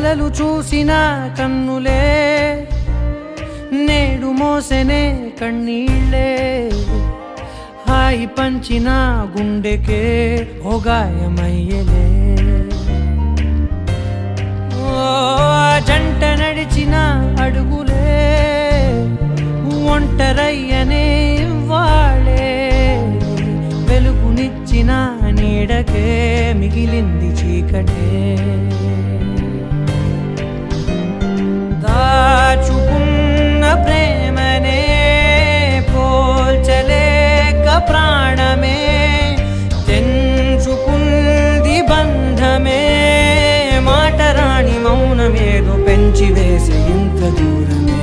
కలలు చూసిన కన్నులే నేడు మోసెనే కన్నీళ్ళే హాయి పంచిన గుండెకే ఓ గాయమయ్యలే జంట నడిచిన అడుగులే ఒంటరయ్యనే వాళే వెలుగునిచ్చిన నీడకే మిగిలింది చీకటే దాచుకున్న ప్రేమనే పోల్చలేక ప్రాణమే తెంచుకుంది బంధమే మాటరాని మౌనమేదో పెంచి వేసే ఇంత దూరమే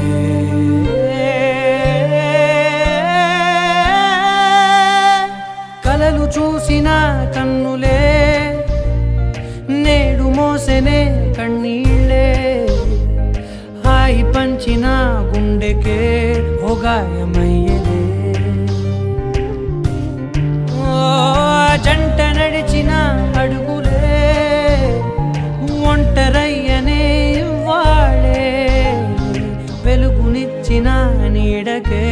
కలలు చూసిన కన్నులే నేడు మోసెనే కన్నీళ్ళే హాయి పంచిన గుండెకే ఓ గాయమయ్యలే జంట నడిచిన అడుగులే ఒంటరయ్యనే వాళే వెలుగునిచ్చిన నీడకే